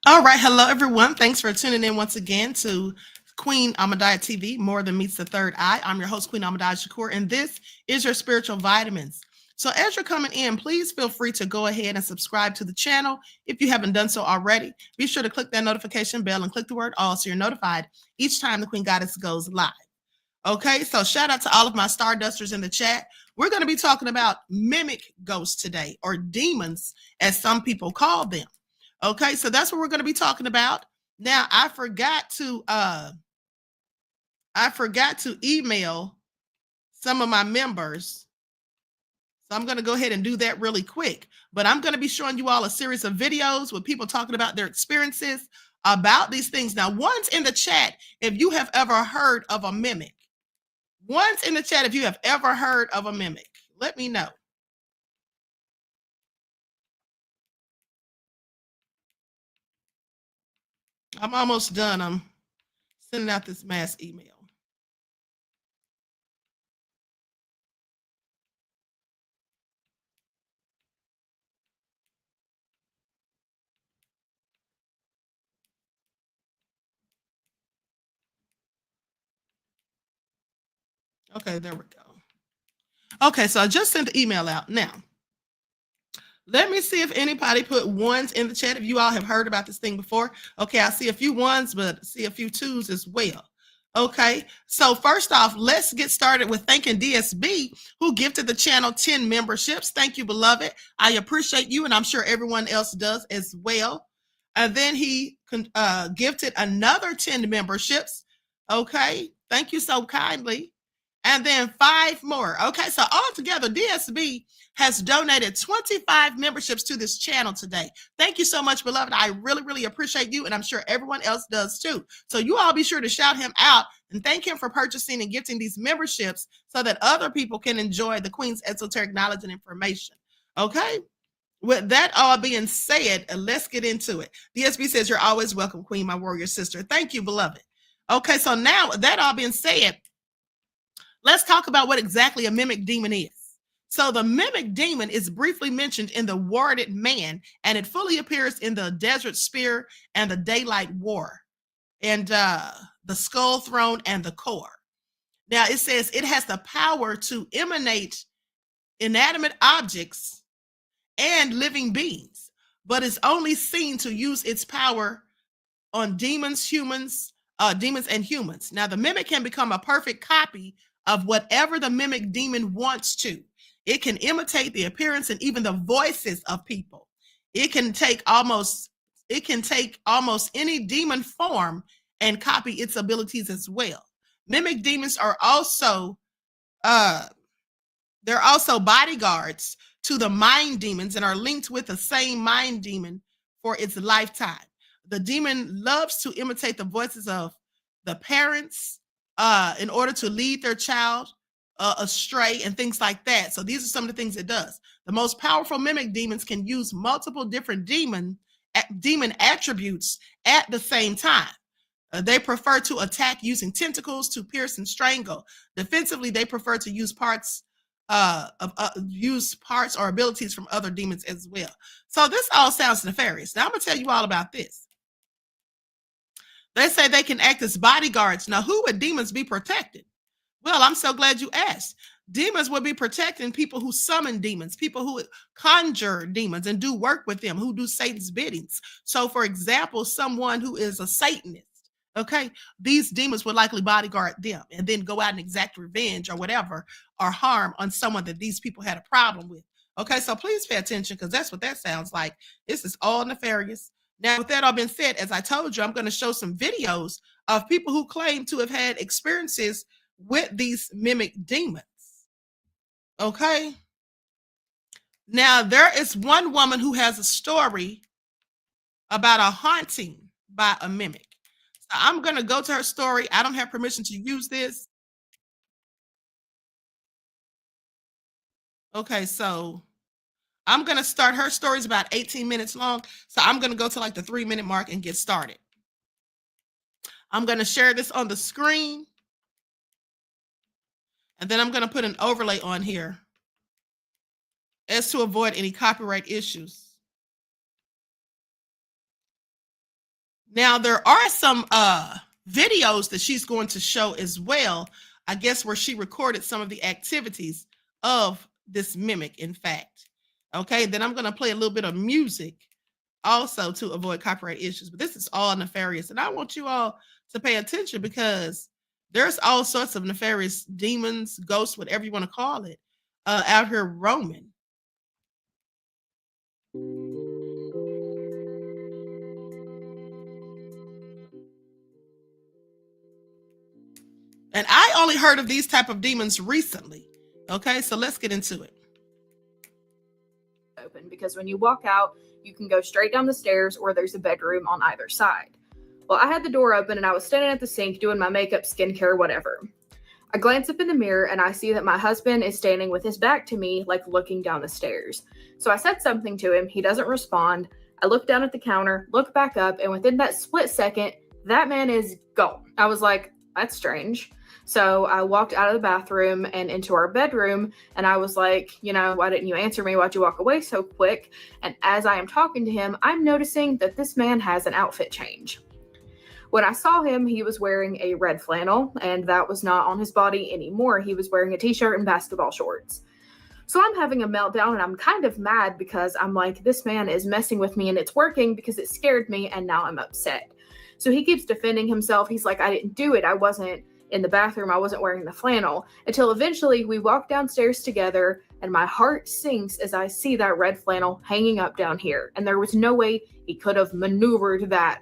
All right. Hello, everyone. Thanks for tuning in once again to Queen Ahmadiyyah TV, More Than Meets the Third Eye. I'm your host, Queen Ahmadiyyah and this is your spiritual vitamins. So as you're coming in, please feel free to go ahead and subscribe to the channel if you haven't done so already. Be sure to click that notification bell and click the word all so you're notified each time the Queen Goddess goes live. Okay, so shout out to all of my Stardusters in the chat. We're going to be talking about mimic ghosts today, or demons, as some people call them. Okay, so that's what we're going to be talking about. Now, I forgot to email some of my members. So I'm going to go ahead and do that really quick. But I'm going to be showing you all a series of videos with people talking about their experiences about these things. Now, one's in the chat if you have ever heard of a mimic. One's in the chat if you have ever heard of a mimic. Let me know. I'm almost done. I'm sending out this mass email. Okay, there we go. Okay, so I just sent the email out. Now, let me see if anybody put ones in the chat. If you all have heard about this thing before. Okay, I see a few ones, but see a few twos as well. Okay, so first off, let's get started with thanking DSB, who gifted the channel 10 memberships. Thank you, beloved. I appreciate you, and I'm sure everyone else does as well. And then he gifted another 10 memberships. Okay, thank you so kindly. And then 5 more. Okay, so altogether, DSB has donated 25 memberships to this channel today. Thank you so much, beloved. I really, really appreciate you, and I'm sure everyone else does too. So you all be sure to shout him out and thank him for purchasing and gifting these memberships so that other people can enjoy the Queen's esoteric knowledge and information. Okay? With that all being said, let's get into it. DSB says, you're always welcome, Queen, my warrior sister. Thank you, beloved. Okay, so now that all being said, let's talk about what exactly a mimic demon is. So the mimic demon is briefly mentioned in the Warded Man, and it fully appears in the Desert Spear and the Daylight War, and the Skull Throne and the Core. Now it says it has the power to emanate inanimate objects and living beings, but is only seen to use its power on demons and humans. Now the mimic can become a perfect copy of whatever the mimic demon wants to. It can imitate the appearance and even the voices of people. It can take almost any demon form and copy its abilities as well. Mimic demons are also they're also bodyguards to the mind demons and are linked with the same mind demon for its lifetime. The demon loves to imitate the voices of the parents in order to lead their child astray and things like that. So these are some of the things it does. The most powerful mimic demons can use multiple different demon attributes at the same time. They prefer to attack using tentacles to pierce and strangle. Defensively, they prefer to use parts or abilities from other demons as well. So this all sounds nefarious. Now I'm going to tell you all about this. They say they can act as bodyguards. Now, who would demons be protecting? Well, I'm so glad you asked. Demons would be protecting people who summon demons, people who conjure demons and do work with them, who do Satan's biddings. So, for example, someone who is a Satanist, okay, these demons would likely bodyguard them and then go out and exact revenge or whatever, or harm on someone that these people had a problem with. Okay, so please pay attention, because that's what that sounds like. This is all nefarious. Now, with that all being said, as I told you, I'm going to show some videos of people who claim to have had experiences with these mimic demons. Okay. Now, there is one woman who has a story about a haunting by a mimic. So I'm going to go to her story. I don't have permission to use this. Okay, so I'm going to start. Her story is about 18 minutes long. So I'm going to go to like the 3-minute mark and get started. I'm going to share this on the screen. And then I'm going to put an overlay on here as to avoid any copyright issues. Now, there are some videos that she's going to show as well, I guess, where she recorded some of the activities of this mimic, in fact. Okay, then I'm going to play a little bit of music also to avoid copyright issues. But this is all nefarious. And I want you all to pay attention, because there's all sorts of nefarious demons, ghosts, whatever you want to call it, out here roaming. And I only heard of these type of demons recently. Okay, so let's get into it. Open, because when you walk out, you can go straight down the stairs, or there's a bedroom on either side. Well, I had the door open and I was standing at the sink doing my makeup, skincare, whatever. I glance up in the mirror and I see that my husband is standing with his back to me, like looking down the stairs. So I said something to him. He doesn't respond. I look down at the counter, look back up, and within that split second, that man is gone. I was like, that's strange. So I walked out of the bathroom and into our bedroom, and I was like, why didn't you answer me? Why'd you walk away so quick? And as I am talking to him, I'm noticing that this man has an outfit change. When I saw him, he was wearing a red flannel, and that was not on his body anymore. He was wearing a t-shirt and basketball shorts. So I'm having a meltdown, and I'm kind of mad, because I'm like, this man is messing with me, and it's working because it scared me, and now I'm upset. So he keeps defending himself. He's like, I didn't do it. I wasn't in the bathroom. I wasn't wearing the flannel. Until eventually we walk downstairs together, and my heart sinks as I see that red flannel hanging up down here. And there was no way he could have maneuvered that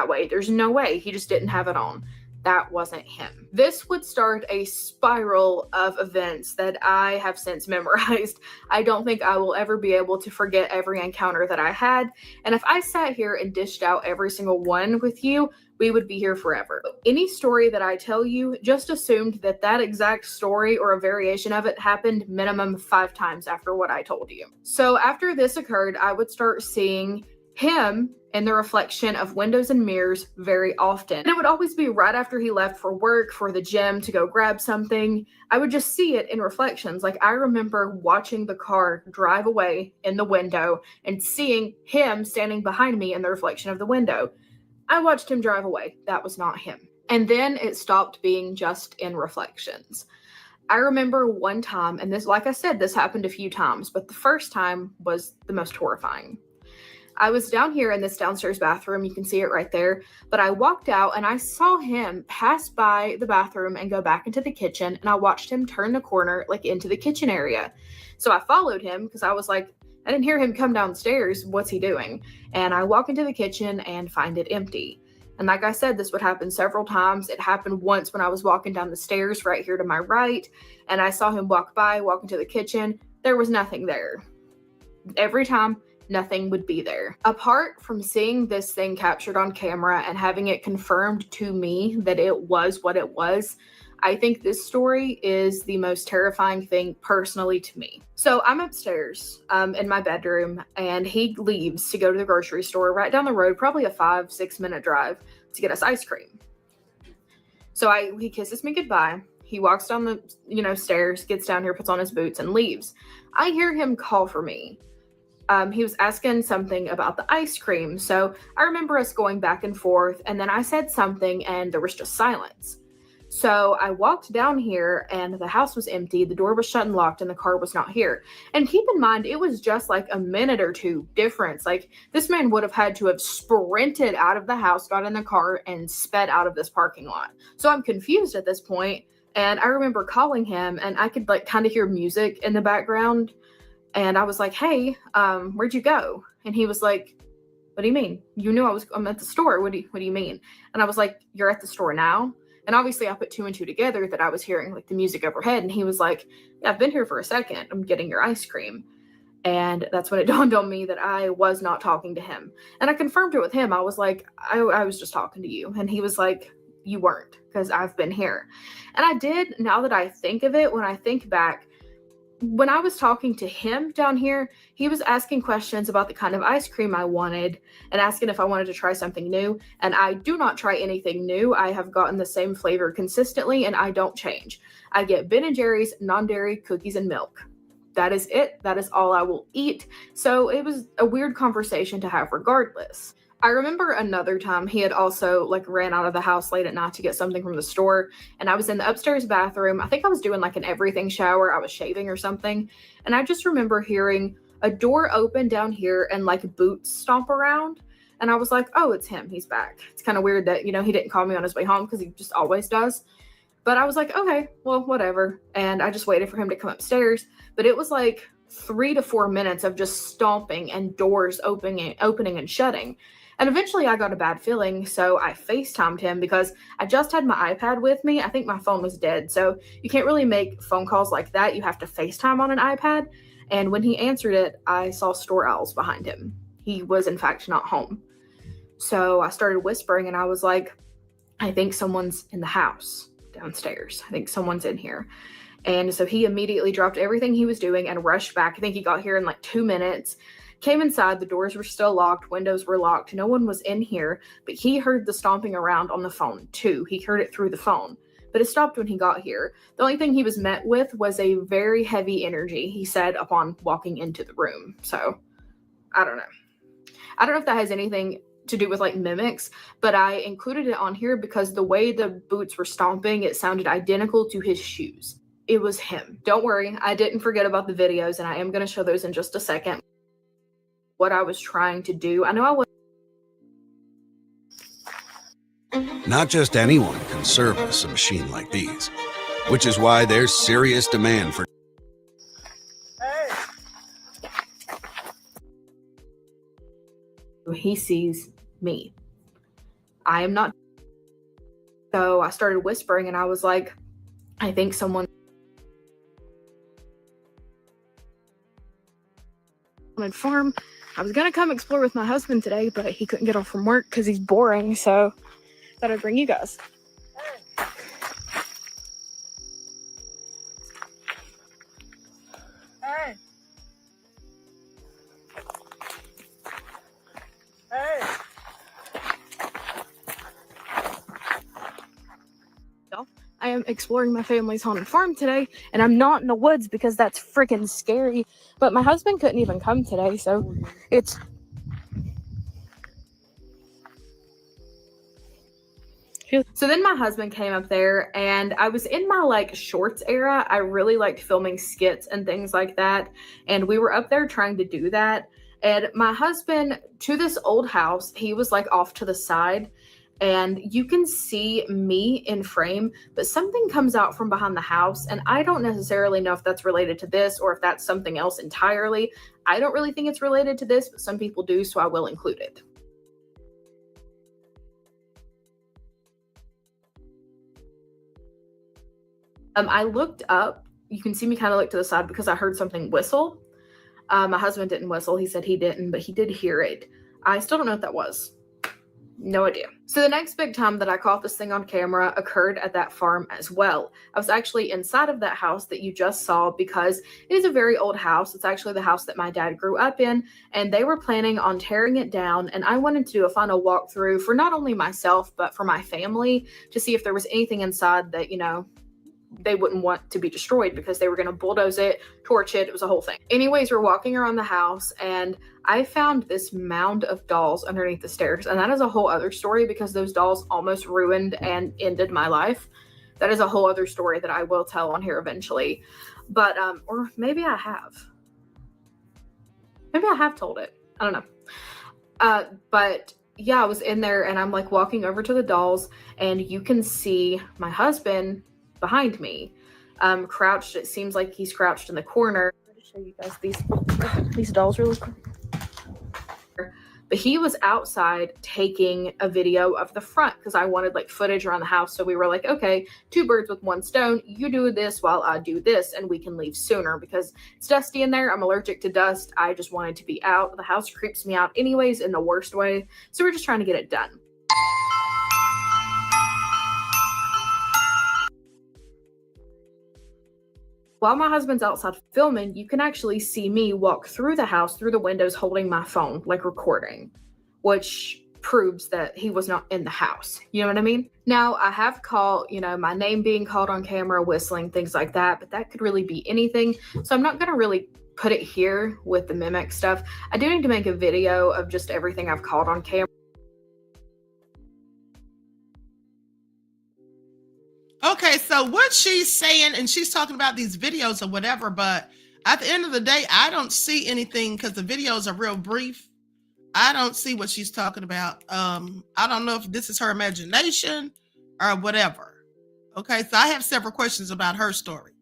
way. There's no way. He just didn't have it on. That wasn't him. This would start a spiral of events that I have since memorized. I don't think I will ever be able to forget every encounter that I had. And if I sat here and dished out every single one with you, we would be here forever. Any story that I tell you, just assumed that that exact story or a variation of it happened minimum 5 times after what I told you. So after this occurred, I would start seeing him in the reflection of windows and mirrors very often. And it would always be right after he left for work, for the gym, to go grab something. I would just see it in reflections. Like, I remember watching the car drive away in the window and seeing him standing behind me in the reflection of the window. I watched him drive away. That was not him. And then it stopped being just in reflections. I remember one time, and this, like I said, this happened a few times, but the first time was the most horrifying. I was down here in this downstairs bathroom. You can see it right there. But I walked out and I saw him pass by the bathroom and go back into the kitchen. And I watched him turn the corner, like into the kitchen area. So I followed him because I was like, I didn't hear him come downstairs. What's he doing? And I walk into the kitchen and find it empty. And like I said, this would happen several times. It happened once when I was walking down the stairs right here to my right. And I saw him walk into the kitchen. There was nothing there. Every time, nothing would be there. Apart from seeing this thing captured on camera and having it confirmed to me that it was what it was, I think this story is the most terrifying thing personally to me. So I'm upstairs in my bedroom, and he leaves to go to the grocery store right down the road, probably a 5-6 minute drive, to get us ice cream. So he kisses me goodbye. He walks down the stairs, gets down here, puts on his boots, and leaves. I hear him call for me. He was asking something about the ice cream. So I remember us going back and forth, and then I said something and there was just silence. So I walked down here and the house was empty. The door was shut and locked and the car was not here. And keep in mind, it was just like a minute or two difference. Like, this man would have had to have sprinted out of the house, got in the car, and sped out of this parking lot. So I'm confused at this point. And I remember calling him, and I could like kind of hear music in the background. And I was like, hey, where'd you go? And he was like, what do you mean? You knew I'm at the store. What do you mean? And I was like, you're at the store now? And obviously I put 2 and 2 together that I was hearing like the music overhead. And he was like, yeah, I've been here for a second. I'm getting your ice cream. And that's when it dawned on me that I was not talking to him. And I confirmed it with him. I was like, I was just talking to you. And he was like, you weren't, because I've been here. And I did. Now that I think of it, when I think back, when I was talking to him down here, he was asking questions about the kind of ice cream I wanted and asking if I wanted to try something new. And I do not try anything new. I have gotten the same flavor consistently and I don't change. I get Ben & Jerry's, non-dairy, cookies, and milk. That is it. That is all I will eat. So it was a weird conversation to have regardless. I remember another time he had also like ran out of the house late at night to get something from the store, and I was in the upstairs bathroom. I think I was doing like an everything shower. I was shaving or something, and I just remember hearing a door open down here and like boots stomp around, and I was like, oh, it's him. He's back. It's kind of weird that, he didn't call me on his way home because he just always does. But I was like, okay, well, whatever. And I just waited for him to come upstairs, but it was like 3 to 4 minutes of just stomping and doors opening and shutting. And eventually I got a bad feeling, so I FaceTimed him because I just had my iPad with me. I think my phone was dead, so you can't really make phone calls like that. You have to FaceTime on an iPad. And when he answered it, I saw store owls behind him. He was, in fact, not home. So I started whispering, and I was like, I think someone's in the house downstairs. I think someone's in here. And so he immediately dropped everything he was doing and rushed back. I think he got here in like 2 minutes. Came inside, the doors were still locked, windows were locked, no one was in here, but he heard the stomping around on the phone too. He heard it through the phone, but it stopped when he got here. The only thing he was met with was a very heavy energy, he said, upon walking into the room. So, I don't know. I don't know if that has anything to do with like mimics, but I included it on here because the way the boots were stomping, it sounded identical to his shoes. It was him. Don't worry, I didn't forget about the videos, and I am going to show those in just a second. What I was trying to do. I know I was. Not just anyone can service a machine like these, which is why there's serious demand for. He sees me. I am not. So I started whispering, and I was like, I think someone on farm. I was gonna come explore with my husband today, but he couldn't get off from work because he's boring, so thought I'd bring you guys. Hey. Hey. I am exploring my family's haunted farm today, and I'm not in the woods because that's freaking scary. But my husband couldn't even come today, so it's. So then my husband came up there, and I was in my like shorts era. I really liked filming skits and things like that, and we were up there trying to do that. And my husband, to this old house, he was like off to the side, and you can see me in frame, but something comes out from behind the house, and I don't necessarily know if that's related to this or if that's something else entirely. I don't really think it's related to this, but some people do, so I will include it. I looked up. You can see me kind of look to the side because I heard something whistle. My husband didn't whistle. He said he didn't, but he did hear it. I still don't know what that was. No idea. So the next big time that I caught this thing on camera occurred at that farm as well. I was actually inside of that house that you just saw because it is a very old house. It's actually the house that my dad grew up in, and they were planning on tearing it down. And I wanted to do a final walkthrough for not only myself, but for my family to see if there was anything inside that, you know, they wouldn't want to be destroyed because they were going to bulldoze it, torch it. It was a whole thing. Anyways, we're walking around the house and I found this mound of dolls underneath the stairs. And that is a whole other story because those dolls almost ruined and ended my life. That is a whole other story that I will tell on here eventually. But, or maybe I have. Maybe I have told it. I don't know. But yeah, I was in there and I'm like walking over to the dolls and you can see my husband behind me, crouched. It seems like he's crouched in the corner. I'm going to show you guys these dolls really quick. But he was outside taking a video of the front because I wanted like footage around the house. So we were like, okay, 2 birds with 1 stone. You do this while I do this, and we can leave sooner because it's dusty in there. I'm allergic to dust. I just wanted to be out. The house creeps me out anyways in the worst way. So we're just trying to get it done. While my husband's outside filming, you can actually see me walk through the house, through the windows, holding my phone, like recording, which proves that he was not in the house. You know what I mean? Now, I have called, you know, my name being called on camera, whistling, things like that, but that could really be anything. So I'm not going to really put it here with the mimic stuff. I do need to make a video of just everything I've called on camera. Okay, so what she's saying, and she's talking about these videos or whatever, but at the end of the day, I don't see anything because the videos are real brief. I don't see what she's talking about. I don't know if this is her imagination or whatever. Okay, so I have several questions about her story.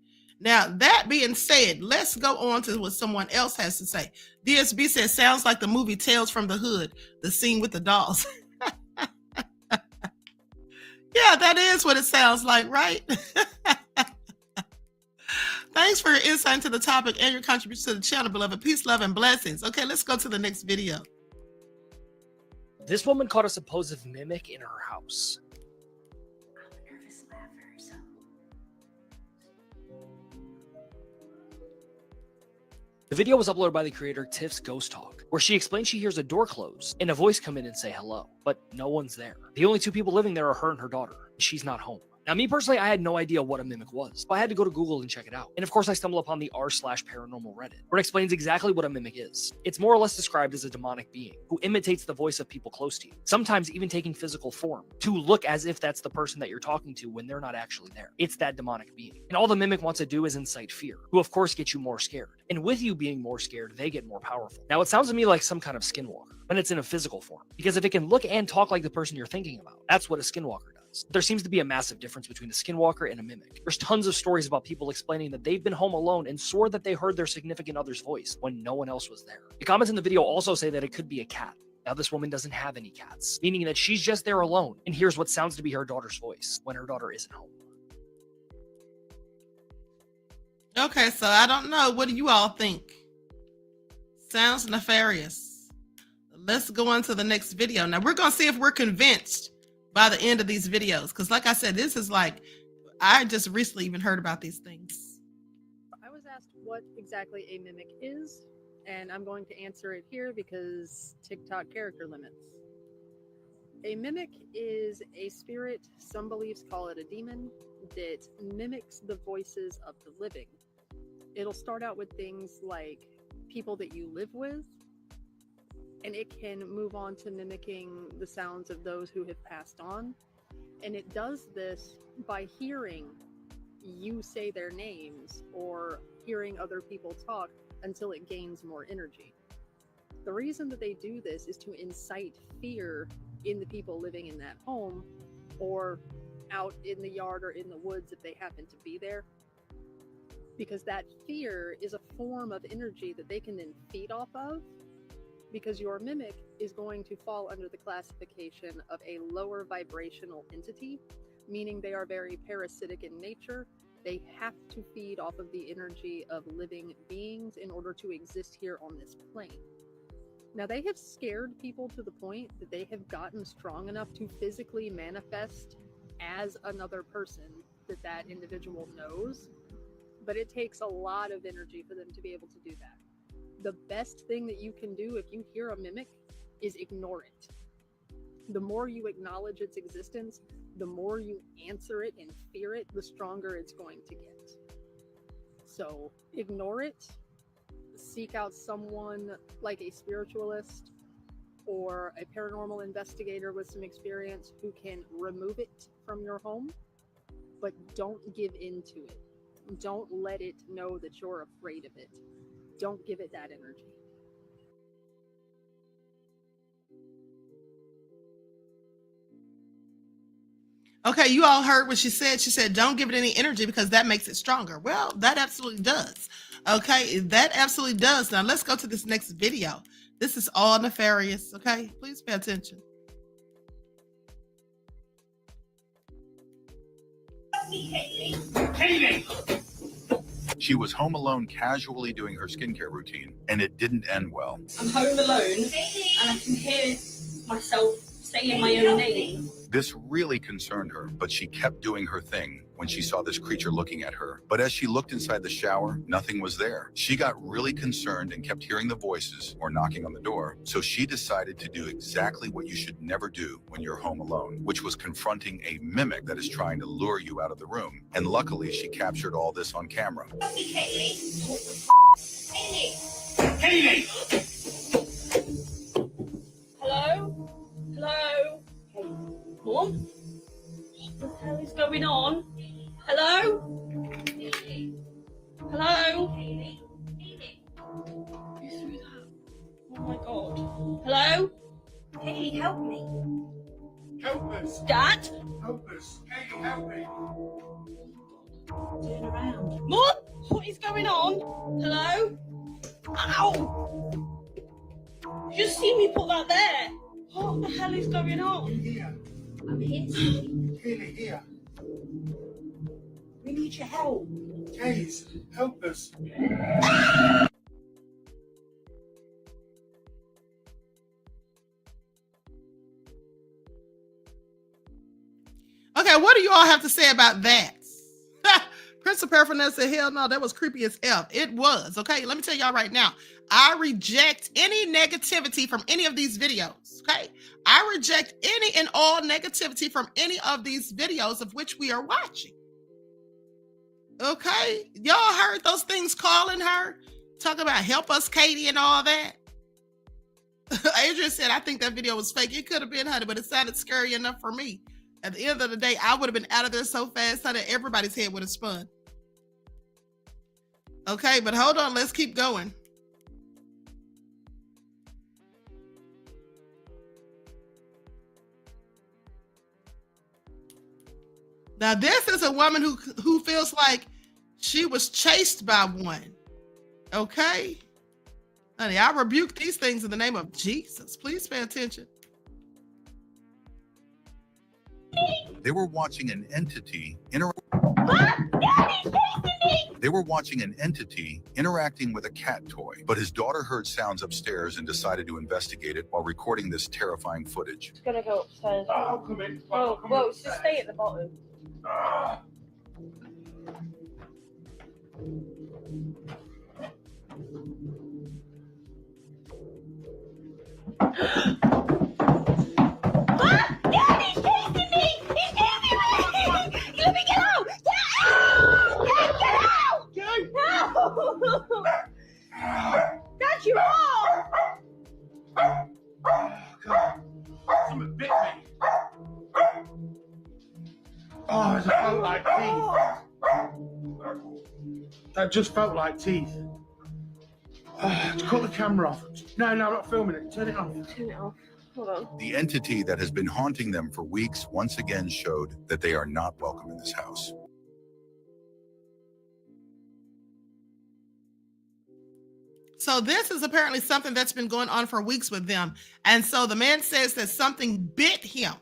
Now, that being said, let's go on to what someone else has to say. DSB says, sounds like the movie Tales from the Hood, the scene with the dolls. Yeah, that is what it sounds like, right? Thanks for your insight into the topic and your contribution to the channel, beloved. Peace, love, and blessings. Okay, let's go to the next video. This woman caught a supposed mimic in her house. I'm a nervous laugher, so. The video was uploaded by the creator Tiff's Ghost Talk, where she explains she hears a door close and a voice come in and say hello, but no one's there. The only 2 people living there are her and her daughter. She's not home. Now, me personally, I had no idea what a mimic was, so I had to go to Google and check it out. And of course, I stumbled upon the r/paranormal Reddit, where it explains exactly what a mimic is. It's more or less described as a demonic being who imitates the voice of people close to you, sometimes even taking physical form to look as if that's the person that you're talking to when they're not actually there. It's that demonic being. And all the mimic wants to do is incite fear, who of course gets you more scared. And with you being more scared, they get more powerful. Now, it sounds to me like some kind of skinwalker, but it's in a physical form, because if it can look and talk like the person you're thinking about, that's what a skinwalker does. There seems to be a massive difference between a skinwalker and a mimic. There's tons of stories about people explaining that they've been home alone and swore that they heard their significant other's voice when no one else was there. The comments in the video also say that it could be a cat. Now, this woman doesn't have any cats, meaning that she's just there alone and hears what sounds to be her daughter's voice when her daughter isn't home. Okay, so I don't know. What do you all think? Sounds nefarious. Let's go on to the next video. Now, we're going to see if we're convinced by the end of these videos, because like I said, this is like, I just recently even heard about these things. I was asked what exactly a mimic is, and I'm going to answer it here because TikTok character limits. A mimic is a spirit, some beliefs call it a demon, that mimics the voices of the living. It'll start out with things like people that you live with, and it can move on to mimicking the sounds of those who have passed on. And it does this by hearing you say their names or hearing other people talk until it gains more energy. The reason that they do this is to incite fear in the people living in that home or out in the yard or in the woods if they happen to be there. Because that fear is a form of energy that they can then feed off of, because your mimic is going to fall under the classification of a lower vibrational entity, meaning they are very parasitic in nature. They have to feed off of the energy of living beings in order to exist here on this plane. Now, they have scared people to the point that they have gotten strong enough to physically manifest as another person that individual knows, but it takes a lot of energy for them to be able to do that. The best thing that you can do if you hear a mimic is ignore it. The more you acknowledge its existence, the more you answer it and fear it, the stronger it's going to get. So ignore it. Seek out someone like a spiritualist or a paranormal investigator with some experience who can remove it from your home, but don't give in to it. Don't let it know that you're afraid of it. Don't give it that energy. Okay, you all heard what she said. She said, don't give it any energy because that makes it stronger. Well, that absolutely does. Okay, that absolutely does. Now, let's go to this next video. This is all nefarious, okay? Please pay attention. She was home alone casually doing her skincare routine, and it didn't end well. I'm home alone, and I can hear myself saying my own name. This really concerned her, but she kept doing her thing when she saw this creature looking at her. But as she looked inside the shower, nothing was there. She got really concerned and kept hearing the voices or knocking on the door. So she decided to do exactly what you should never do when you're home alone, which was confronting a mimic that is trying to lure you out of the room. And luckily, she captured all this on camera. Hello? Hello? Mom? What the hell is going on? Hello? Hello? Who threw that? Oh my god. Hello? Haley, help me. Help us! Dad? Help us! Hey, help me! Turn around. Mom? What is going on? Hello? Ow! You just see me put that there. What the hell is going on? Here. I'm here. Haley, here. We need your help. Please, help us. Okay, what do you all have to say about that? Prince of Paraphernalia said, hell no, that was creepy as F. It was, okay? Let me tell y'all right now, I reject any negativity from any of these videos, okay? I reject any and all negativity from any of these videos of which we are watching. Okay? Y'all heard those things calling her? Talking about help us, Katie, and all that? Adrian said, I think that video was fake. It could have been, honey, but it sounded scary enough for me. At the end of the day, I would have been out of there so fast, honey, everybody's head would have spun. Okay, but hold on, let's keep going. Now, this is a woman who feels like she was chased by one. Okay? Honey, I rebuke these things in the name of Jesus. Please pay attention. They were watching an entity interacting with a cat toy, but his daughter heard sounds upstairs and decided to investigate it while recording this terrifying footage. It's gonna go upstairs. I'll come in. Oh, well, just stay at the bottom. Dad, he's chasing me! He's chasing me! Let me get out! Get out! No! Dad, you are! Oh, God. Someone bit me. Oh, it just felt like teeth. That just felt like teeth. To cut the camera off. No, I'm not filming it. Turn it off. Turn it off. Hold on. The entity that has been haunting them for weeks once again showed that they are not welcome in this house. So this is apparently something that's been going on for weeks with them. And so the man says that something bit him.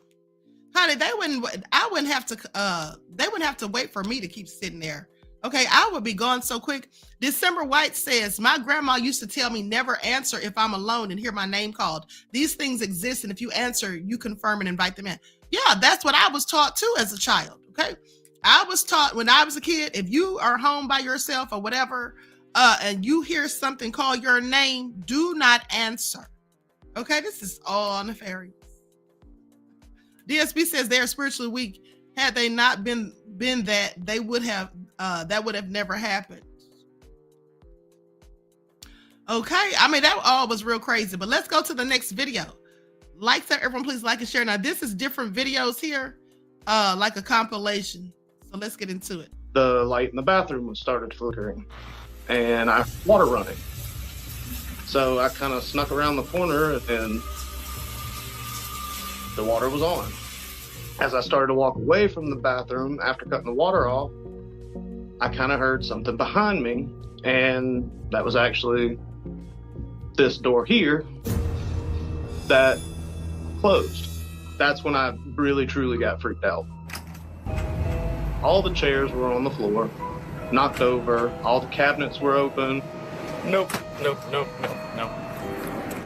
Honey, they wouldn't have to wait for me to keep sitting there. Okay, I would be gone so quick. December White says, my grandma used to tell me never answer if I'm alone and hear my name called. These things exist, and if you answer, you confirm and invite them in. Yeah, that's what I was taught too as a child. Okay, I was taught when I was a kid, if you are home by yourself or whatever, and you hear something call your name, do not answer. Okay, this is all nefarious. DSB says they are spiritually weak. Had they not been that, they would have that would have never happened. Okay, I mean that all was real crazy, but let's go to the next video. Like that, everyone please like and share. Now this is different videos here, like a compilation. So let's get into it. The light in the bathroom started flickering and I heard water running. So I kind of snuck around the corner and the water was on. As I started to walk away from the bathroom after cutting the water off, I kind of heard something behind me, and that was actually this door here that closed. That's when I really truly got freaked out. All the chairs were on the floor, knocked over, all the cabinets were open. Nope.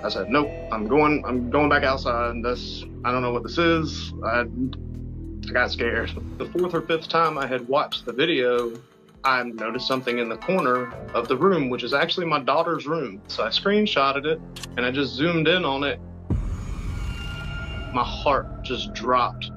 I said, nope, I'm going back outside. I don't know what this is. I got scared. The fourth or fifth time I had watched the video, I noticed something in the corner of the room, which is actually my daughter's room. So I screenshotted it and I just zoomed in on it. My heart just dropped.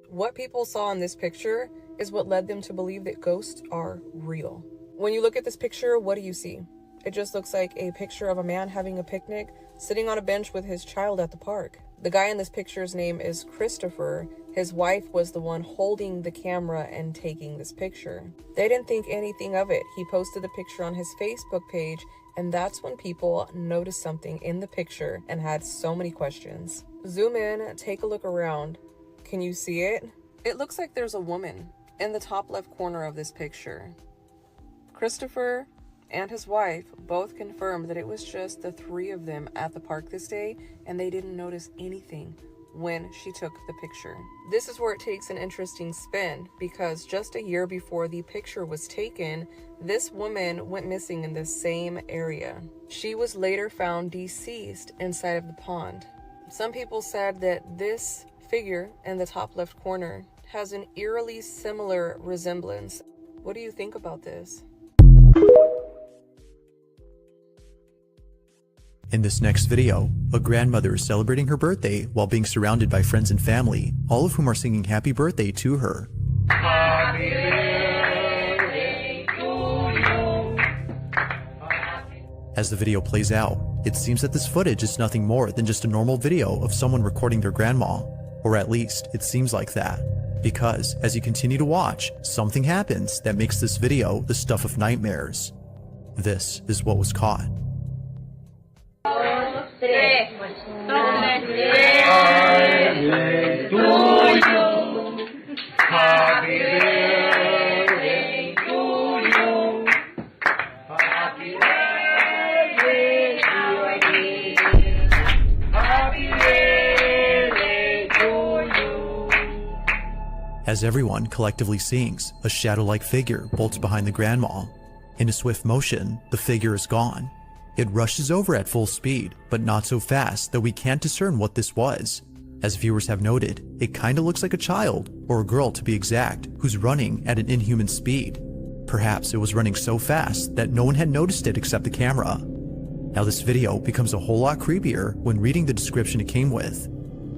What people saw in this picture is what led them to believe that ghosts are real. When you look at this picture, what do you see? It just looks like a picture of a man having a picnic, sitting on a bench with his child at the park. The guy in this picture's name is Christopher. His wife was the one holding the camera and taking this picture. They didn't think anything of it. He posted the picture on his Facebook page, and that's when people noticed something in the picture and had so many questions. Zoom in, take a look around. Can you see it? It looks like there's a woman in the top left corner of this picture. Christopher and his wife both confirmed that it was just the three of them at the park this day, and they didn't notice anything when she took the picture. This is where it takes an interesting spin, because just a year before the picture was taken, this woman went missing in the same area. She was later found deceased inside of the pond. Some people said that this figure in the top left corner has an eerily similar resemblance. What do you think about this? In this next video, a grandmother is celebrating her birthday while being surrounded by friends and family, all of whom are singing happy birthday to her. Happy birthday to you. As the video plays out, it seems that this footage is nothing more than just a normal video of someone recording their grandma, or at least it seems like that. Because as you continue to watch, something happens that makes this video the stuff of nightmares. This is what was caught. As everyone collectively sings, a shadow-like figure bolts behind the grandma. In a swift motion, the figure is gone. It rushes over at full speed, but not so fast that we can't discern what this was. As viewers have noted, it kinda looks like a child, or a girl to be exact, who's running at an inhuman speed. Perhaps it was running so fast that no one had noticed it except the camera. Now this video becomes a whole lot creepier when reading the description it came with.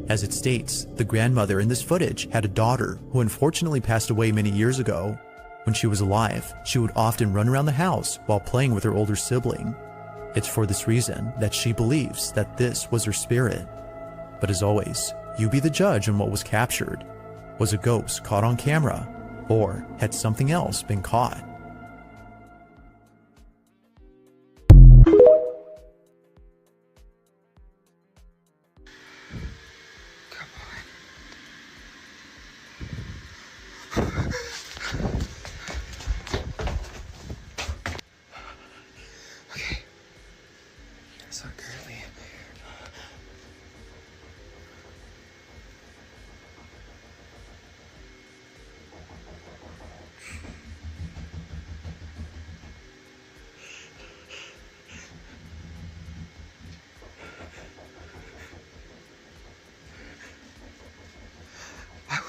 As it states, the grandmother in this footage had a daughter who unfortunately passed away many years ago. When she was alive, she would often run around the house while playing with her older sibling. It's for this reason that she believes that this was her spirit. But as always, you be the judge on what was captured. Was a ghost caught on camera, or had something else been caught?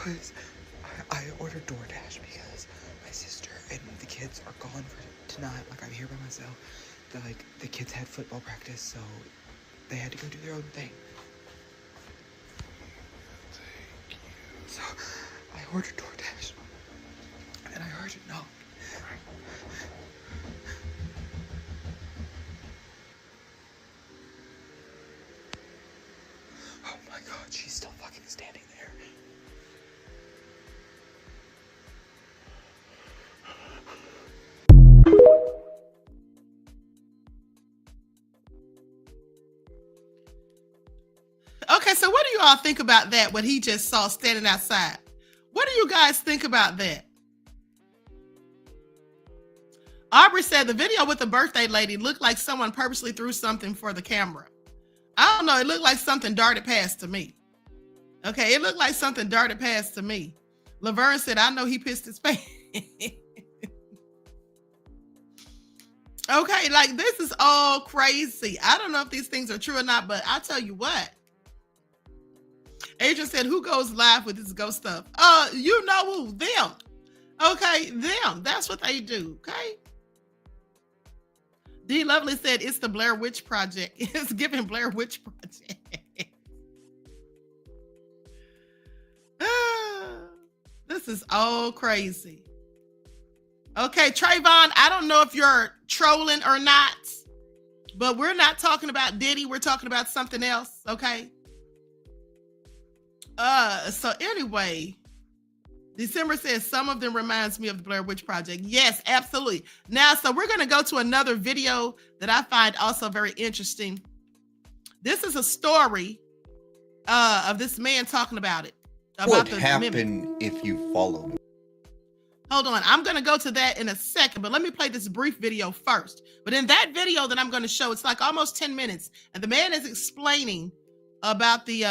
was I ordered DoorDash because my sister and the kids are gone for tonight. Like, I'm here by myself. The kids had football practice, so they had to go do their own thing. So I ordered DoorDash, and I heard it knock. Oh my God, she's still fucking standing there. Okay, so what do you all think about that, what he just saw standing outside? What do you guys think about that? Aubrey said the video with the birthday lady looked like someone purposely threw something for the camera. I don't know, it looked like something darted past to me. Okay, it looked like something darted past to me. Laverne said, I know he pissed his pants. Okay, like this is all crazy. I don't know if these things are true or not, but I'll tell you what. Adrian said, who goes live with this ghost stuff? You know who? Them. Okay, them. That's what they do, okay? D. Lovely said, it's the Blair Witch Project. It's giving Blair Witch Project. This is all crazy. Okay, Trayvon, I don't know if you're trolling or not, but we're not talking about Diddy. We're talking about something else, okay? So anyway, December says some of them reminds me of the Blair Witch Project. Yes, absolutely. Now, so we're going to go to another video that I find also very interesting. This is a story of this man talking about it. About What the would happen mimic. if you followed him? Hold on, I'm going to go to that in a second, but let me play this brief video first. But in that video that I'm going to show, it's like almost 10 minutes, and the man is explaining about the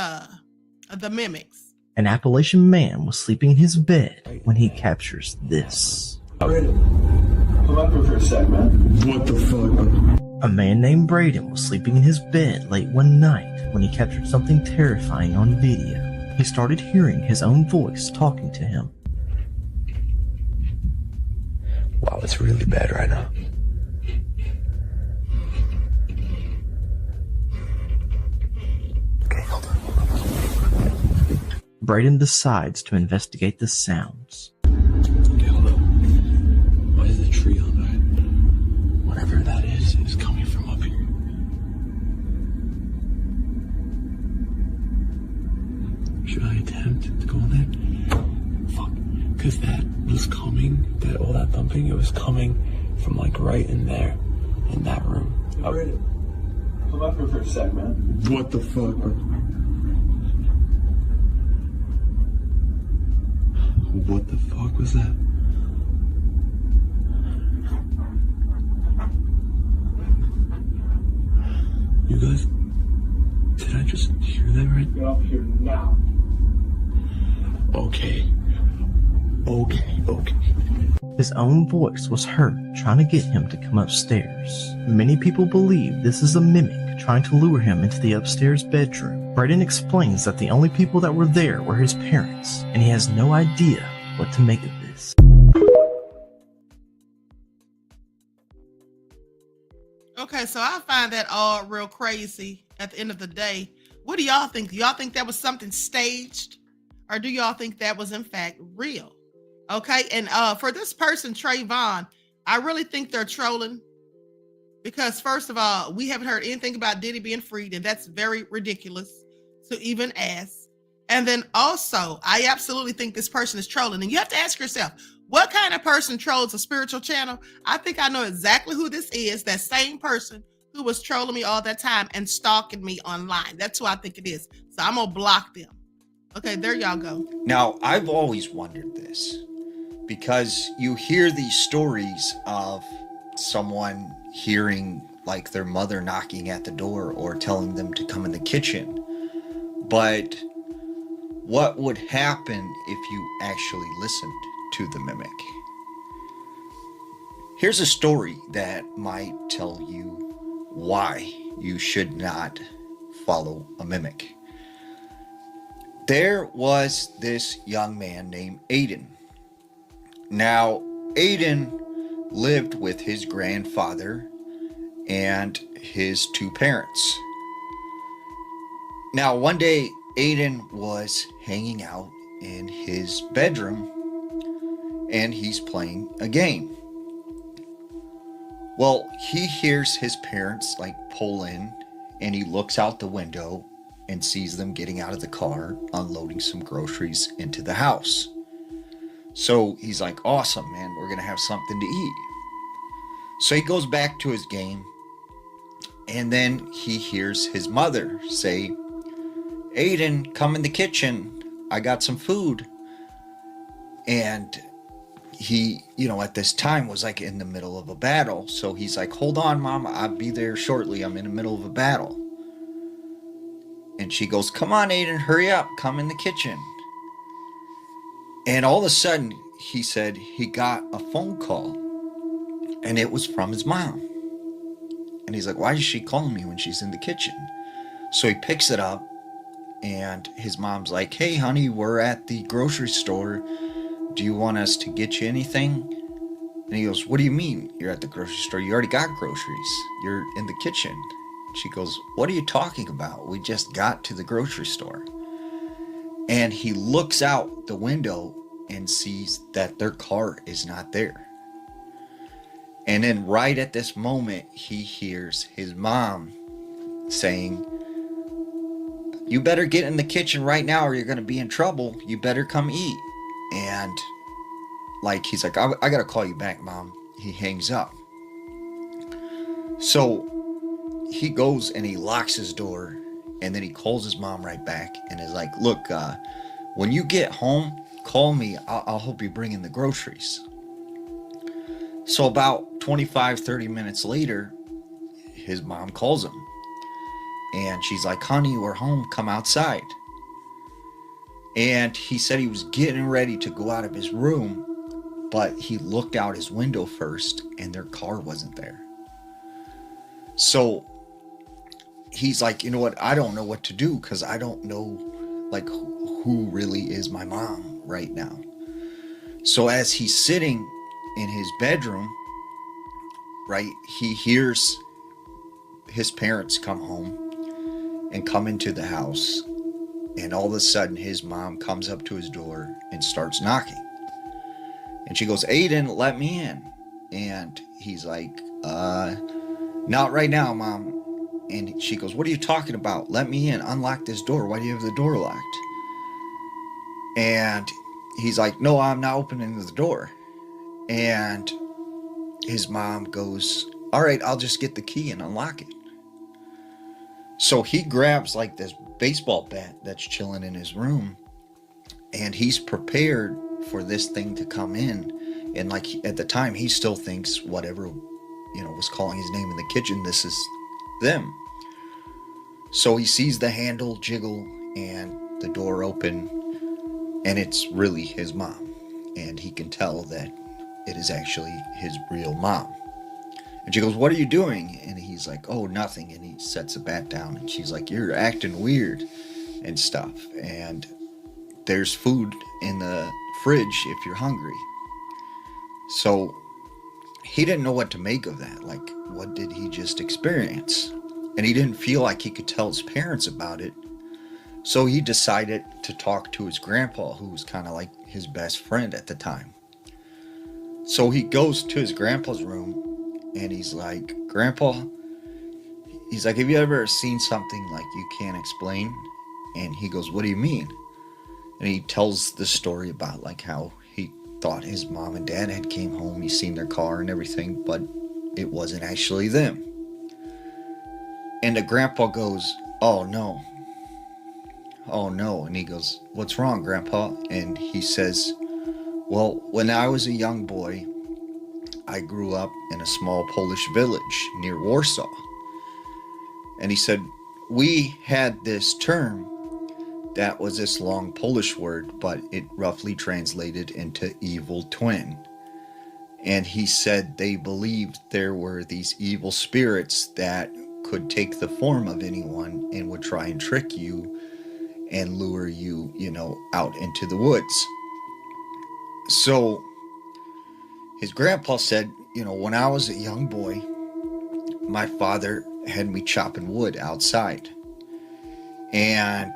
mimics. An Appalachian man was sleeping in his bed when he captures this. Come up here for a sec, man. What the fuck? A man named Braden was sleeping in his bed late one night when he captured something terrifying on video. He started hearing his own voice talking to him. Wow, it's really bad right now. Okay, hold on. Braden decides to investigate the sounds. Okay, hold on. Why is the tree on that? Whatever that is coming from up here. Should I attempt to go on that? Fuck. Because that was coming, all that thumping, it was coming from like right in there, in that room. Come up here for a sec, man. What the fuck, bro? What the fuck was that? You guys, did I just hear that right? Get up here now. Okay. His own voice was heard trying to get him to come upstairs. Many people believe this is a mimic trying to lure him into the upstairs bedroom. Braden explains that the only people that were there were his parents, and he has no idea what to make of this. Okay, so I find that all real crazy at the end of the day. What do y'all think? Do y'all think that was something staged? Or do y'all think that was in fact real? Okay, and for this person, Trayvon, I really think they're trolling. Because first of all, we haven't heard anything about Diddy being freed, and that's very ridiculous to even ask. And then also, I absolutely think this person is trolling. And you have to ask yourself, what kind of person trolls a spiritual channel? I think I know exactly who this is, that same person who was trolling me all that time and stalking me online. That's who I think it is. So I'm going to block them. Okay, there y'all go. Now, I've always wondered this, because you hear these stories of someone hearing like their mother knocking at the door or telling them to come in the kitchen. But what would happen if you actually listened to the mimic? Here's a story that might tell you why you should not follow a mimic. There was this young man named Aiden. Now, Aiden lived with his grandfather and his two parents. Now, one day, Aiden was hanging out in his bedroom and he's playing a game. Well, he hears his parents like pull in, and he looks out the window and sees them getting out of the car, unloading some groceries into the house. So he's like, awesome, man, we're gonna have something to eat. So he goes back to his game, and then he hears his mother say, Aiden, come in the kitchen, I got some food. And he, at this time was like in the middle of a battle. So he's like, hold on, Mom, I'll be there shortly. I'm in the middle of a battle. And she goes, come on, Aiden, hurry up. Come in the kitchen. And all of a sudden, he said he got a phone call. And it was from his mom. And he's like, why is she calling me when she's in the kitchen? So he picks it up. And his mom's like, hey, honey, we're at the grocery store. Do you want us to get you anything? And he goes, what do you mean you're at the grocery store? You already got groceries. You're in the kitchen. She goes, what are you talking about? We just got to the grocery store. And he looks out the window and sees that their car is not there. And then right at this moment, he hears his mom saying, you better get in the kitchen right now or you're going to be in trouble. You better come eat. And he's like, I got to call you back, Mom. He hangs up. So he goes and he locks his door, and then he calls his mom right back and is like, look, when you get home, call me. I'll help you bring in the groceries. So about 25-30 minutes later, his mom calls him. And she's like, honey, we're home. Come outside. And he said he was getting ready to go out of his room, but he looked out his window first and their car wasn't there. So he's like, you know what? I don't know what to do because I don't know who really is my mom right now. So as he's sitting in his bedroom, right, he hears his parents come home and come into the house. And all of a sudden, his mom comes up to his door and starts knocking. And she goes, Aiden, let me in. And he's like, not right now, Mom. And she goes, what are you talking about? Let me in. Unlock this door. Why do you have the door locked? And he's like, no, I'm not opening the door. And his mom goes, all right, I'll just get the key and unlock it. So he grabs this baseball bat that's chilling in his room, and he's prepared for this thing to come in. And at the time, he still thinks whatever, was calling his name in the kitchen, this is them. So he sees the handle jiggle and the door open, and it's really his mom. And he can tell that it is actually his real mom. And she goes, what are you doing? And he's like, oh, nothing. And he sets the bat down. And she's like, you're acting weird and stuff. And there's food in the fridge if you're hungry. So he didn't know what to make of that. What did he just experience? And he didn't feel like he could tell his parents about it. So he decided to talk to his grandpa, who was kind of like his best friend at the time. So he goes to his grandpa's room. And he's like, Grandpa, he's like, have you ever seen something you can't explain? And he goes, what do you mean? And he tells the story about how he thought his mom and dad had came home. He's seen their car and everything, but it wasn't actually them. And the grandpa goes, oh no. Oh no. And he goes, what's wrong, Grandpa? And he says, well, when I was a young boy, I grew up in a small Polish village near Warsaw. And he said, we had this term that was this long Polish word, but it roughly translated into evil twin. And he said they believed there were these evil spirits that could take the form of anyone and would try and trick you and lure you, out into the woods. So his grandpa said, when I was a young boy, my father had me chopping wood outside. And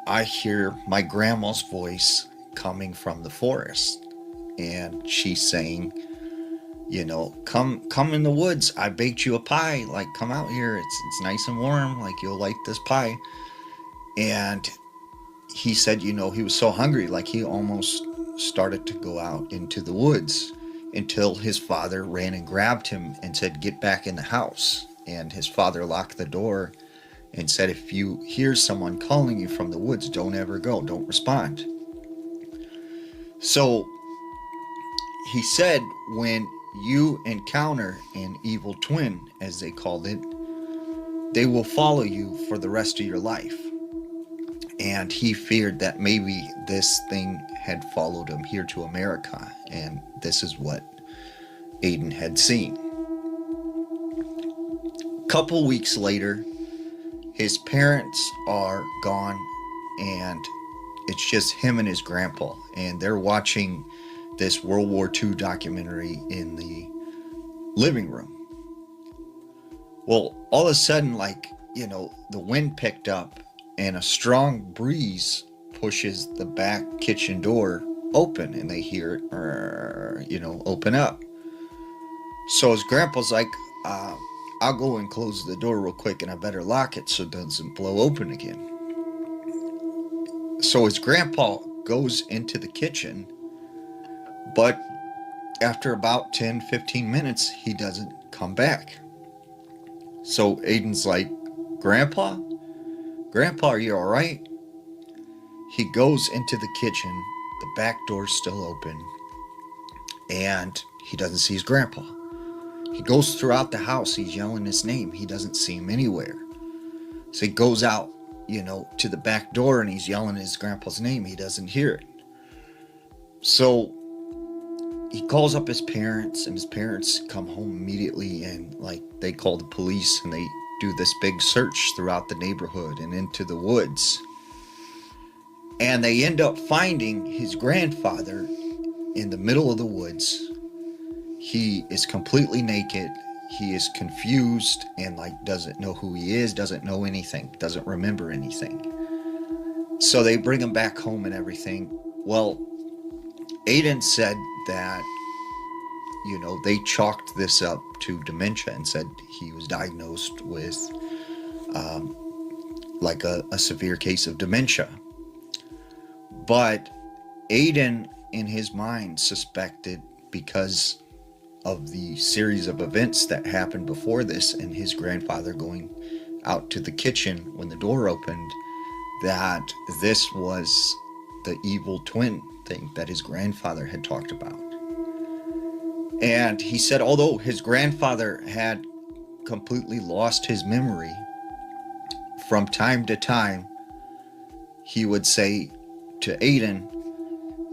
I hear my grandma's voice coming from the forest. And she's saying, come in the woods. I baked you a pie. Like, come out here. It's nice and warm. Like, you'll like this pie. And he said, he was so hungry, like he almost started to go out into the woods until his father ran and grabbed him and said, get back in the house. And his father locked the door and said, if you hear someone calling you from the woods, don't ever go. Don't respond. So he said, when you encounter an evil twin, as they called it, they will follow you for the rest of your life. And he feared that maybe this thing had followed him here to America. And this is what Aiden had seen. A couple weeks later, his parents are gone, and it's just him and his grandpa. And they're watching this World War II documentary in the living room. Well, all of a sudden, the wind picked up and a strong breeze pushes the back kitchen door open, and they hear it, open up. So his grandpa's like, I'll go and close the door real quick, and I better lock it so it doesn't blow open again. So his grandpa goes into the kitchen, but after about 10-15 minutes, he doesn't come back. So Aiden's like, Grandpa, are you all right? He goes into the kitchen, the back door's still open, and he doesn't see his grandpa. He goes throughout the house, he's yelling his name, he doesn't see him anywhere. So he goes out, to the back door, and he's yelling his grandpa's name, he doesn't hear it. So he calls up his parents, and his parents come home immediately, and they call the police, and they do this big search throughout the neighborhood and into the woods. And they end up finding his grandfather in the middle of the woods. He is completely naked. He is confused and doesn't know who he is, doesn't know anything, doesn't remember anything. So they bring him back home and everything. Well, Aiden said that, they chalked this up to dementia and said he was diagnosed with a severe case of dementia. But Aiden, in his mind, suspected, because of the series of events that happened before this and his grandfather going out to the kitchen when the door opened, that this was the evil twin thing that his grandfather had talked about. And he said, although his grandfather had completely lost his memory, from time to time, he would say to Aiden,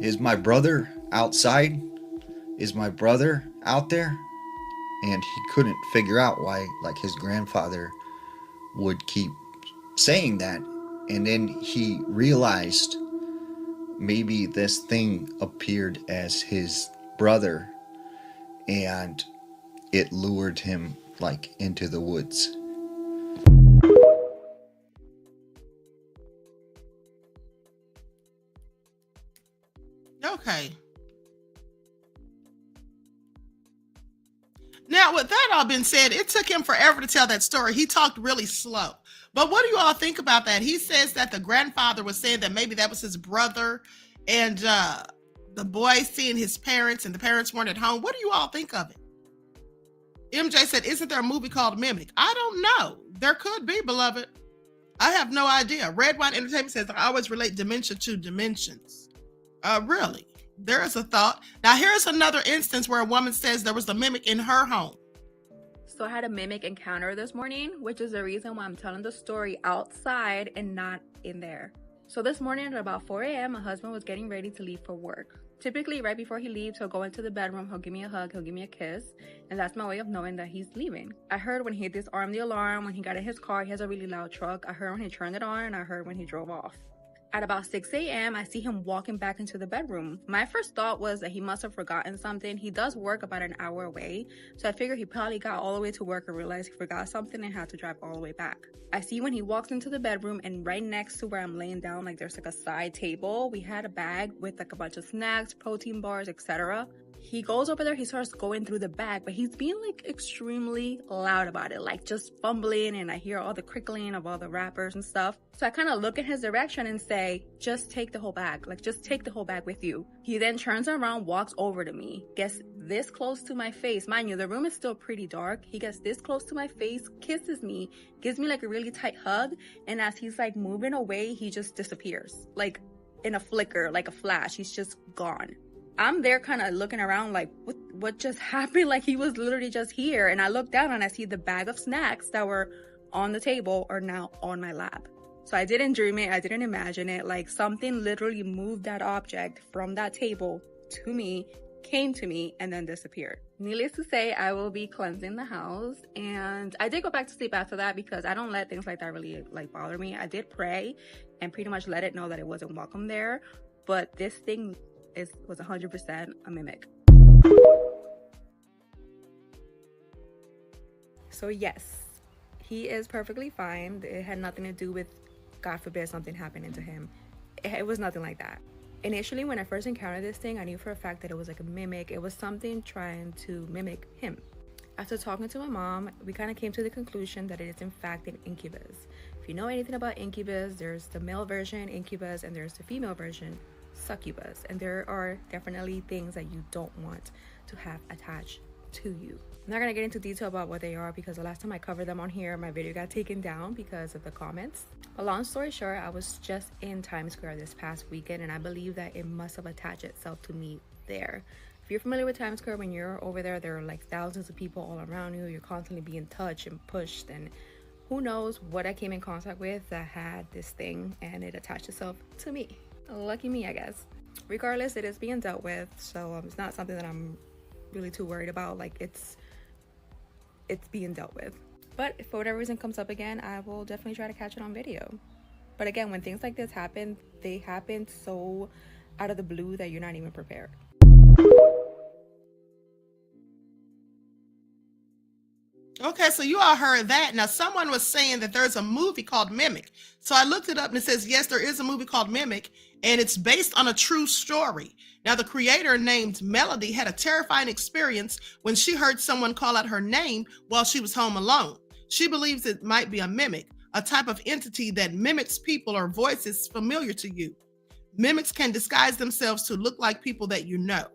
is my brother outside? Is my brother out there? And he couldn't figure out why, his grandfather would keep saying that. And then he realized maybe this thing appeared as his brother, and it lured him into the woods. Okay. Now, with that all been said, it took him forever to tell that story. He talked really slow. But what do you all think about that? He says that the grandfather was saying that maybe that was his brother, and the boy seeing his parents, and the parents weren't at home. What do you all think of it? MJ said, isn't there a movie called Mimic? I don't know. There could be, beloved. I have no idea. Red Wine Entertainment says, I always relate dementia to dimensions. Really? There is a thought. Now, here's another instance where a woman says there was a mimic in her home. So I had a mimic encounter this morning, which is the reason why I'm telling the story outside and not in there. So this morning at about 4 a.m., my husband was getting ready to leave for work. Typically, right before he leaves, he'll go into the bedroom, he'll give me a hug, he'll give me a kiss, and that's my way of knowing that he's leaving. I heard when he disarmed the alarm, when he got in his car, he has a really loud truck. I heard when he turned it on, and I heard when he drove off. At about 6 a.m., I see him walking back into the bedroom. My first thought was that he must have forgotten something. He does work about an hour away, so I figured he probably got all the way to work and realized he forgot something and had to drive all the way back. I see when he walks into the bedroom, and right next to where I'm laying down, like there's like a side table, we had a bag with like a bunch of snacks, protein bars, etc. He goes over there, he starts going through the bag, but he's being like extremely loud about it, like just fumbling, and I hear all the crickling of all the wrappers and stuff. So I kind of look in his direction and say, just take the whole bag, like just take the whole bag with you. He then turns around, walks over to me, gets this close to my face. Mind you, the room is still pretty dark. He gets this close to my face, kisses me, gives me like a really tight hug, and as he's like moving away, he just disappears. Like in a flicker, like a flash, he's just gone. I'm there kind of looking around like, what just happened? Like he was literally just here. And I look down and I see the bag of snacks that were on the table are now on my lap. So I didn't dream it. I didn't imagine it. Like something literally moved that object from that table to me, came to me, and then disappeared. Needless to say, I will be cleansing the house. And I did go back to sleep after that because I don't let things like that really like bother me. I did pray and pretty much let it know that it wasn't welcome there. But this thing was 100% a mimic. So yes, he is perfectly fine. It had nothing to do with, God forbid, something happening to him. It was nothing like that. Initially, when I first encountered this thing, I knew for a fact that it was like a mimic. It was something trying to mimic him. After talking to my mom, we kind of came to the conclusion that it is in fact an incubus. If you know anything about incubus, there's the male version, incubus, and there's the female version, succubus, and there are definitely things that you don't want to have attached to you. I'm not gonna get into detail about what they are because the last time I covered them on here, my video got taken down because of the comments. But long story short, I was just in Times Square this past weekend, and I believe that it must have attached itself to me there. If you're familiar with Times Square, when you're over there, there are like thousands of people all around you. You're constantly being touched and pushed, and who knows what I came in contact with that had this thing and it attached itself to me. Lucky me, I guess. Regardless, it is being dealt with, so it's not something that I'm really too worried about. Like it's being dealt with. But if for whatever reason comes up again, I will definitely try to catch it on video. But again, when things like this happen, they happen so out of the blue that you're not even prepared. Okay, so you all heard that. Now, someone was saying that there's a movie called Mimic. So I looked it up and it says, yes, there is a movie called Mimic, and it's based on a true story. Now, the creator, named Melody, had a terrifying experience when she heard someone call out her name while she was home alone. She believes it might be a mimic, a type of entity that mimics people or voices familiar to you. Mimics can disguise themselves to look like people that you know.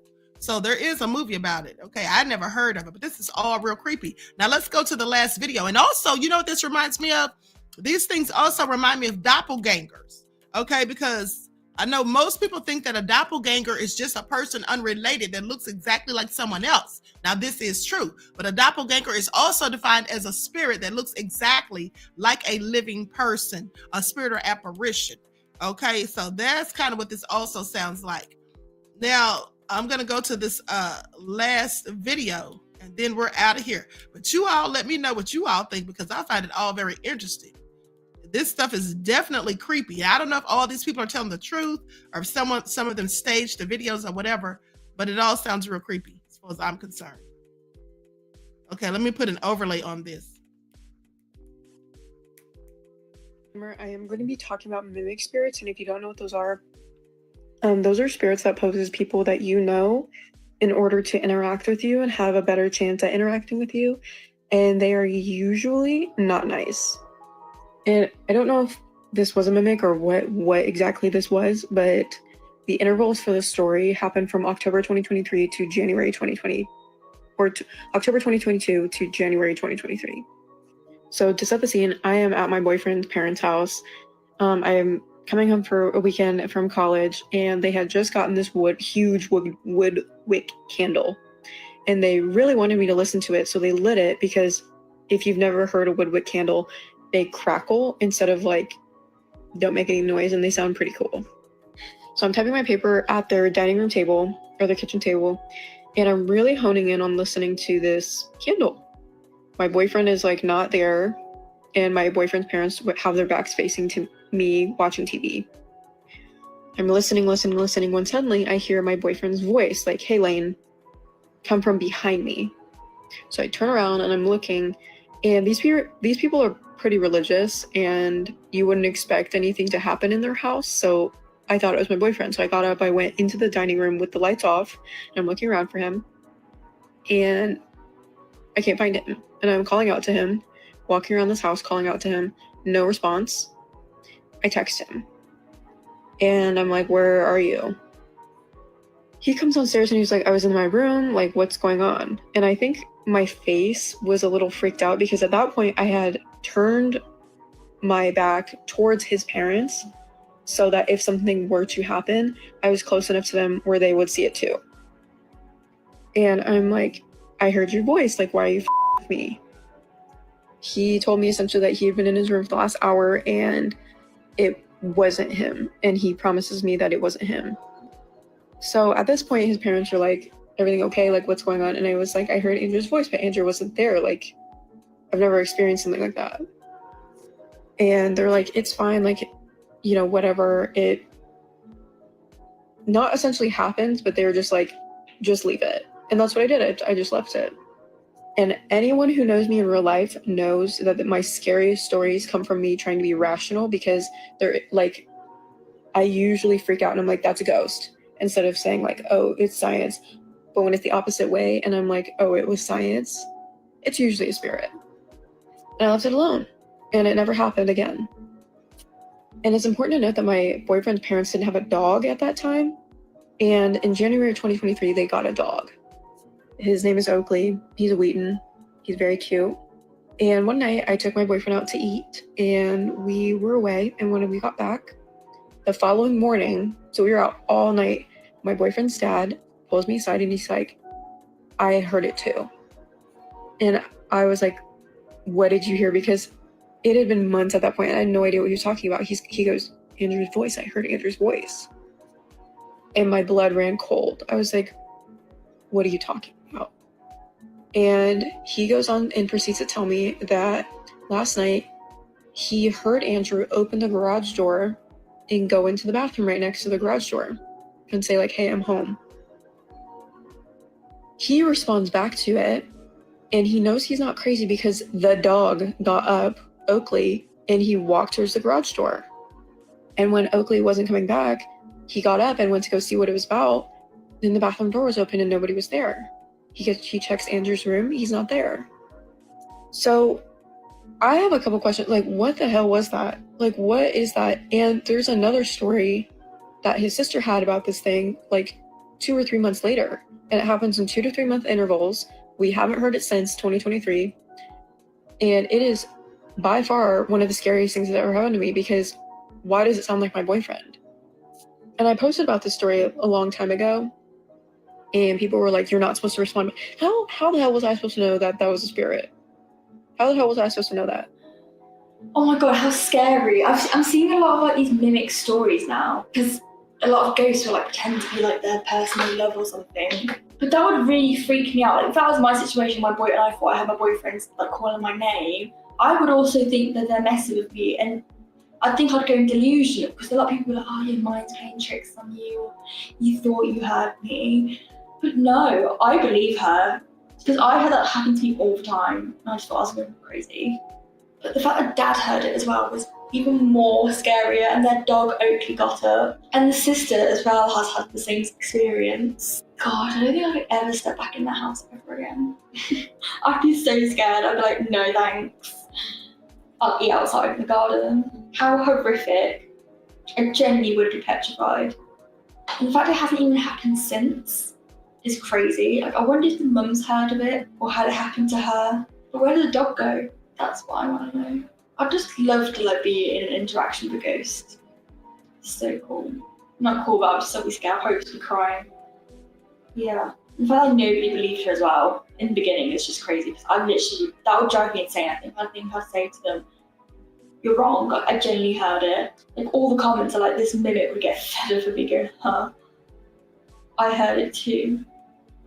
So there is a movie about it. Okay, I never heard of it, but this is all real creepy. Now let's go to the last video. And also, you know what this reminds me of? These things also remind me of doppelgangers. Okay, because I know most people think that a doppelganger is just a person unrelated that looks exactly like someone else. Now this is true, but a doppelganger is also defined as a spirit that looks exactly like a living person, a spirit or apparition. Okay, so that's kind of what this also sounds like. Now, I'm going to go to this last video and then we're out of here. But you all let me know what you all think because I find it all very interesting. This stuff is definitely creepy. I don't know if all these people are telling the truth or if some of them staged the videos or whatever, but it all sounds real creepy as far as I'm concerned. Okay, let me put an overlay on this. I am going to be talking about mimic spirits, and if you don't know what those are spirits that poses people that you know in order to interact with you and have a better chance at interacting with you, and they are usually not nice. And I don't know if this was a mimic or what exactly this was, but the intervals for the story happened from October 2023 to January 2020, or October 2022 to January 2023. So to set the scene, I am at my boyfriend's parents' house. I am coming home for a weekend from college, and they had just gotten this huge wood wick candle, and they really wanted me to listen to it, so they lit it because if you've never heard a wood wick candle, they crackle instead of like don't make any noise, and they sound pretty cool. So I'm typing my paper at their dining room table or their kitchen table, and I'm really honing in on listening to this candle. My boyfriend is like not there, and my boyfriend's parents have their backs facing to me watching TV. I'm listening, when suddenly I hear my boyfriend's voice, like, "Hey, Lane," come from behind me. So I turn around and I'm looking, and these people are pretty religious, and you wouldn't expect anything to happen in their house. So I thought it was my boyfriend. So I got up, I went into the dining room with the lights off, and I'm looking around for him, and I can't find him. And I'm calling out to him, walking around this house, calling out to him, no response. I text him, and I'm like, "Where are you?" He comes downstairs and he's like, "I was in my room, like, what's going on?" And I think my face was a little freaked out because at that point I had turned my back towards his parents so that if something were to happen, I was close enough to them where they would see it too. And I'm like, "I heard your voice, like, why are you with me?" He told me essentially that he had been in his room for the last hour and it wasn't him, and he promises me that it wasn't him. So at this point, his parents were like, "Everything okay? Like, what's going on?" And I was like, "I heard Andrew's voice, but Andrew wasn't there. Like, I've never experienced something like that." And they're like, "It's fine. Like, you know, whatever." It not essentially happens, but they were just like, "Just leave it." And that's what I did. I just left it. And anyone who knows me in real life knows that my scariest stories come from me trying to be rational, because they're like, I usually freak out and I'm like, "That's a ghost," instead of saying like, "Oh, it's science." But when it's the opposite way and I'm like, "Oh, it was science," it's usually a spirit. And I left it alone, and it never happened again. And it's important to note that my boyfriend's parents didn't have a dog at that time. And in January of 2023, they got a dog. His name is Oakley. He's a Wheaton. He's very cute. And one night I took my boyfriend out to eat and we were away. And when we got back the following morning, so we were out all night, my boyfriend's dad pulls me aside and he's like, "I heard it too." And I was like, "What did you hear?" Because it had been months at that point and I had no idea what he was talking about. He goes, "Andrew's voice. I heard Andrew's voice." And my blood ran cold. I was like, "What are you talking about?" And he goes on and proceeds to tell me that last night he heard Andrew open the garage door and go into the bathroom right next to the garage door and say like, "Hey, I'm home." He responds back to it, and he knows he's not crazy because the dog got up, Oakley, and he walked towards the garage door. And when Oakley wasn't coming back, he got up and went to go see what it was about. Then the bathroom door was open and nobody was there. He checks Andrew's room, he's not there. So I have a couple questions, like, what the hell was that? Like, what is that? And there's another story that his sister had about this thing, like 2 or 3 months later. And it happens in 2 to 3 month intervals. We haven't heard it since 2023. And it is by far one of the scariest things that ever happened to me, because why does it sound like my boyfriend? And I posted about this story a long time ago, and people were like, "You're not supposed to respond." How the hell was I supposed to know that that was a spirit? How the hell was I supposed to know that? Oh my god, how scary. I'm seeing a lot of like these mimic stories now, because a lot of ghosts will like pretend to be like their personal love or something. But that would really freak me out. Like, if that was my situation, I thought I had my boyfriend like calling my name, I would also think that they're messing with me, and I think I'd go in delusion, because a lot of people are like, "Oh, your mind's playing tricks on you, or you thought you heard me." But no, I believe her, because I had that happen to me all the time, and I just thought I was going crazy. But the fact that Dad heard it as well was even more scarier, and their dog Oakley got up. And the sister as well has had the same experience. God, I don't think I could ever step back in that house ever again. I'd be so scared. I'd be like, "No thanks. I'll eat outside in the garden." How horrific. I genuinely would be petrified. And the fact it hasn't even happened since is crazy. Like, I wonder if the mum's heard of it or had it happen to her. But where did the dog go? That's what I want to know. I'd just love to like be in an interaction with a ghost. It's so cool. Not cool, but I'd just be scared. I'd be crying. Yeah. In fact, nobody believed her as well. In the beginning, it's just crazy. Because that would drive me insane. I think I'd say to them, you're wrong. Like, I genuinely heard it. Like, all the comments are like, this mimic would get fed up of me going, huh? I heard it too.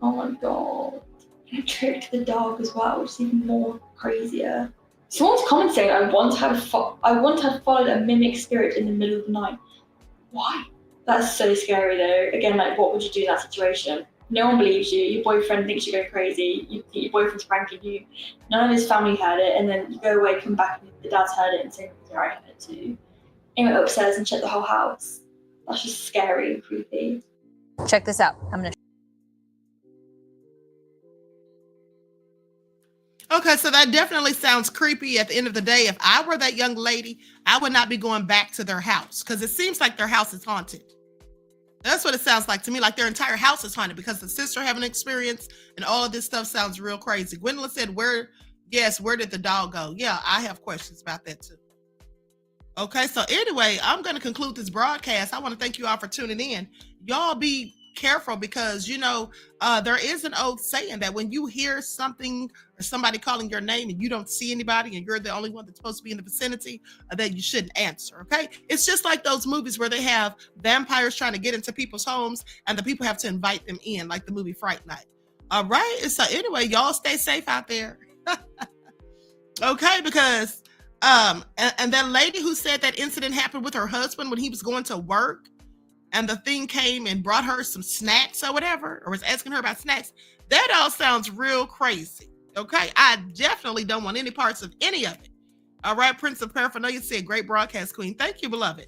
Oh my god. And it tricked the dog as well, which is even more crazier. Someone's comment saying, I once had followed a mimic spirit in the middle of the night. Why? That's so scary though. Again, like, what would you do in that situation? No one believes you. Your boyfriend thinks you're going crazy. Your boyfriend's pranking you. None of his family heard it, and then you go away, come back, and the dad's heard it and say, yeah, I heard it too. And went upstairs and checked the whole house. That's just scary and creepy. Check this out. Okay, so that definitely sounds creepy. At the end of the day, if I were that young lady, I would not be going back to their house because it seems like their house is haunted. That's what it sounds like to me, like their entire house is haunted because the sister having an experience and all of this stuff sounds real crazy. Gwendolyn said, where did the dog go? Yeah, I have questions about that too. Okay, so anyway, I'm going to conclude this broadcast. I want to thank you all for tuning in. Y'all be careful because, there is an old saying that when you hear something or somebody calling your name and you don't see anybody and you're the only one that's supposed to be in the vicinity, that you shouldn't answer, okay? It's just like those movies where they have vampires trying to get into people's homes and the people have to invite them in, like the movie Fright Night. All right, so anyway, y'all stay safe out there. Okay, because and that lady who said that incident happened with her husband when he was going to work and the thing came and brought her some snacks or whatever, or was asking her about snacks, that all sounds real crazy. Okay, I definitely don't want any parts of any of it. All right, Prince of Paraphernalia said, great broadcast, Queen. Thank you, beloved.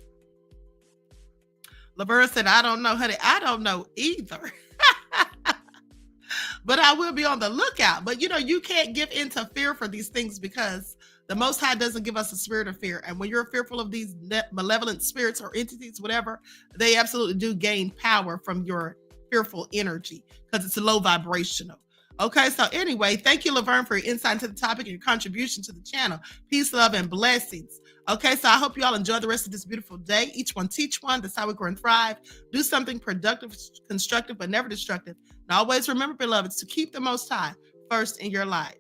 Laverne said, I don't know, honey. I don't know either. But I will be on the lookout. But you can't give into fear for these things because the Most High doesn't give us a spirit of fear. And when you're fearful of these malevolent spirits or entities, whatever, they absolutely do gain power from your fearful energy because it's low vibrational. Okay, so anyway, thank you, Laverne, for your insight into the topic and your contribution to the channel. Peace, love, and blessings. Okay, so I hope you all enjoy the rest of this beautiful day. Each one teach one. That's how we grow and thrive. Do something productive, constructive, but never destructive. And always remember, beloveds, to keep the Most High first in your life.